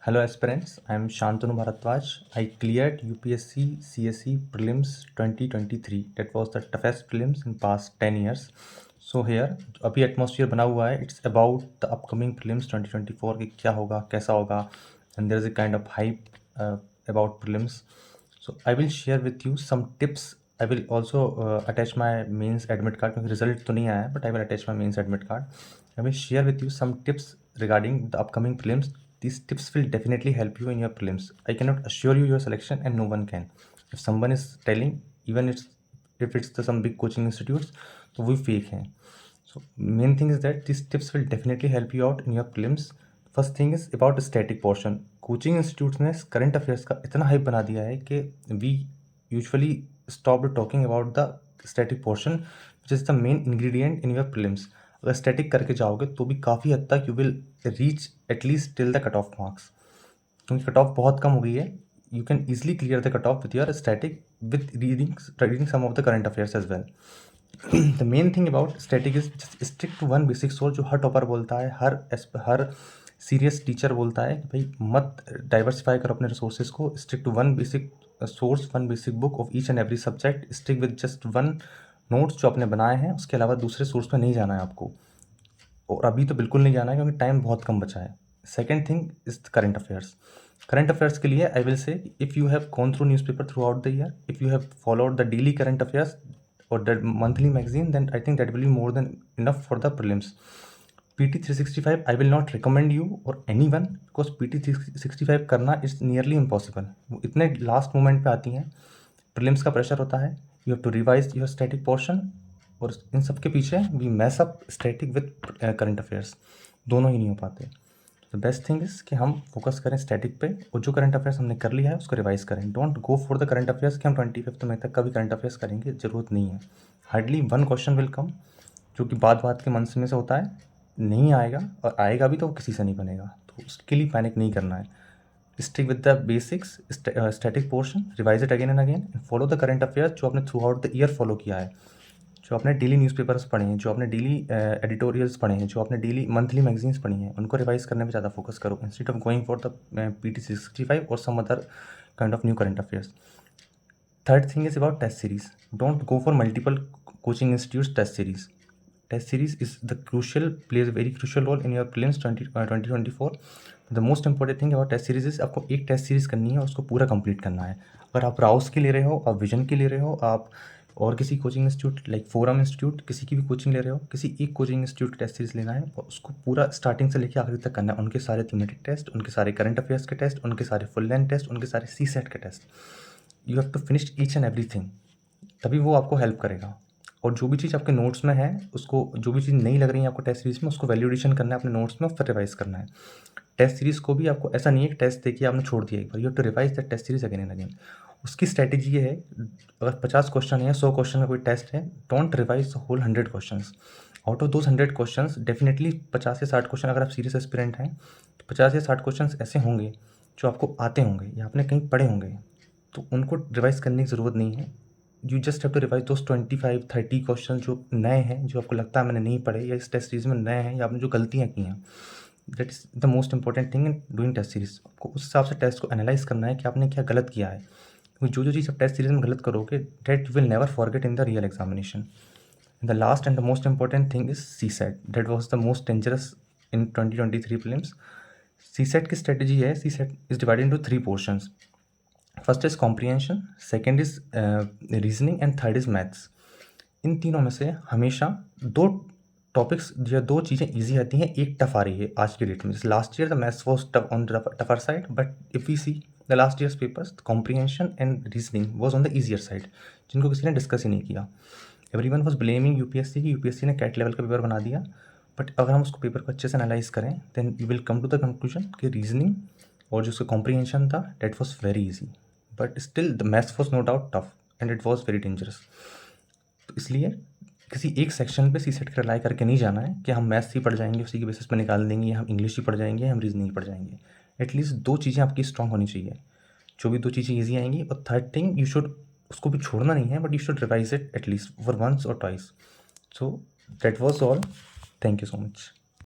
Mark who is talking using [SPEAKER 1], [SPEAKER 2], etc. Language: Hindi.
[SPEAKER 1] Hello aspirants, I am Shantanu Bharadwaj. I cleared UPSC CSE prelims 2023. That was the toughest prelims in past 10 years. So here अभी एटमॉस्फेयर बना हुआ है. It's about the upcoming prelims 2024 कि क्या होगा, कैसा होगा, and there is a kind of hype about prelims. So I will share with you some tips. I will also attach my mains admit card क्योंकि result तो नहीं आया है, but I will attach my mains admit card. I will share with you some tips regarding the upcoming prelims. These tips will definitely help you in your prelims. I cannot assure you your selection, and no one can. If someone is telling, even if it's some big coaching institutes, तो वो fake हैं. So main thing is that these tips will definitely help you out in your prelims. First thing is about static portion. Coaching institutes ने current affairs का इतना hype बना दिया है कि we usually stopped talking about the static portion, which is the main ingredient in your prelims. अगर स्टैटिक करके जाओगे तो भी काफ़ी हद तक you will reach at least till the cut off marks, क्योंकि कट ऑफ बहुत कम हो गई है. You can easily clear the cut off with your static with reading some of the current affairs as well. The main thing about static is just stick to one basic source. जो हर टॉपर बोलता है, हर सीरियस टीचर बोलता है कि भाई मत डाइवर्सिफाई करो अपने रिसोर्सेज को. Stick to one basic source, one basic book of each and every subject. Stick with just one notes जो आपने बनाए हैं, उसके अलावा दूसरे सोर्स पे नहीं जाना है आपको, और अभी तो बिल्कुल नहीं जाना है क्योंकि टाइम बहुत कम बचा है. Second thing is current affairs. Current affairs के लिए I will say if you have gone through newspaper throughout the year, if you have followed the daily current affairs और the monthly magazine, then I think that will be more than enough for the prelims. PT 365 I will not recommend you और एनी वन, बिकॉज PT 365 करना इज नियरली इम्पॉसिबल. वो इतने लास्ट मोमेंट पे आती हैं, प्रीलिम्स का प्रेशर होता है, you have to revise your static portion, और इन सब के पीछे we mess up static with current affairs, दोनों ही नहीं हो पाते. तो बेस्ट थिंग इज़ कि हम फोकस करें स्टैटिक पे, और जो करंट अफेयर्स हमने कर लिया है उसको रिवाइज करें. Don't go for the current affairs कि हम 25 मई तक का भी करंट अफेयर्स करेंगे, ज़रूरत नहीं है. Hardly one question will come, जो कि बात के मन में से होता है, नहीं आएगा, और आएगा भी तो वो किसी से नहीं बनेगा, तो उसके लिए पैनिक नहीं करना है. Stick with the basics, static portion, revise it again and again, follow the current affairs जो आपने through out the year follow किया है, जो आपने डेली न्यूज़पेपर्स पढ़े हैं, जो आपने डेली एडिटोरियल्स पढ़े हैं, जो आपने डेली मंथली मैगजीन्स पढ़ी हैं, उनको रिवाइज करने में ज़्यादा फोकस करो instead of going for the PT 365 और some other kind of new current affairs. Third thing is about test series. Don't go for multiple coaching institutes test series. Test series is the crucial, plays very crucial role in your prelims 2024. The most important thing about test series is आपको एक टेस्ट सीरीज करनी है और उसको पूरा कंप्लीट करना है. अगर आप राउस की ले रहे हो, आप विजन की ले रहे हो, आप और किसी coaching institute like forum institute, किसी की भी कोचिंग ले रहे हो, किसी एक कोचिंग इंस्टीट्यूट टेस्ट सीरीज लेना है और उसको पूरा स्टार्टिंग से लेकर आखिर तक करना है. उनके सारे थीमेटिक टेस्ट, उनके सारे करंट अफेयर्स के टेस्ट, उनके सारे फुल लेंथ टेस्ट, उनके सारे CSET के test. You have to finish each and everything, तभी वो आपको हेल्प करेगा. और जो भी चीज़ आपके नोट्स में है, उसको जो भी चीज़ नहीं लग रही है आपको टेस्ट सीरीज में, उसको वैल्यूडेशन करना है अपने नोट्स में, फिर रिवाइज करना है. टेस्ट सीरीज़ को भी आपको ऐसा नहीं है कि टेस्ट देखिए आपने छोड़ दिया एक बार, you have to revise that test series again and again. उसकी स्ट्रैटेजी ये है, अगर 50 क्वेश्चन है, 100 क्वेश्चन का कोई टेस्ट है, don't revise the whole 100 question. Out of those 100 question definitely 50 या 60 क्वेश्चन, अगर आप सीरियस एस्पिरेंट हैं तो 50 या 60 क्वेश्चन ऐसे होंगे जो आपको आते होंगे या आपने कहीं पढ़े होंगे, तो उनको रिवाइज करने की ज़रूरत नहीं है. You just have to revise those 25-30 question जो नए हैं, जो आपको लगता है मैंने नहीं पढ़े या इस टेस्ट सीरीज में नए हैं, या आपने जो गलतियाँ की हैं. That is the most important thing in doing test series. आपको उस हिसाब से टेस्ट को एनालाइज करना है कि आपने क्या गलत किया है, क्योंकि जो चीज़ आप टेस्ट सीरीज में गलत करोगे, that you will never forget in the real examination. The last and the most important thing is CSET. That was the most dangerous in 2023 prelims. CSET की स्ट्रेटेजी है, CSET is divided into 3 portions. First is comprehension, second is reasoning and third is maths. इन तीनों में से हमेशा 2 टॉपिक्स या 2 चीज़ें ईजी आती हैं, एक टफ आ रही है आज की डेट में. Last year the maths was tough on the tougher side, but if we see the last years papers, comprehension and reasoning was on the easier side, जिनको किसी ने डिस्कस ही नहीं किया. एवरीवन वाज ब्लेमिंग UPSC की UPSC ने कैट लेवल का पेपर बना दिया, बट अगर हम उसको पेपर को अच्छे से एनालाइज करें, then you will come to the conclusion कि रीजनिंग और जो उसका कॉम्प्रिहेंशन था, that was very easy, but still the maths was no doubt tough and it was very dangerous. तो इसलिए किसी एक सेक्शन पे CSET का रिलाई करके नहीं जाना है कि हम मैथ्स ही पढ़ जाएंगे, उसी के बेसिस पे निकाल देंगे, या हम इंग्लिश ही पढ़ जाएंगे, या हम रीजनिंग ही पढ़ जाएंगे. एटलीस्ट 2 चीज़ें आपकी स्ट्रांग होनी चाहिए, जो भी 2 चीज़ें ईजी आएंगी. और थर्ड थिंग, यू शुड उसको भी छोड़ना नहीं है, but you should revise it at least for once और twice. So that was all. Thank you so much.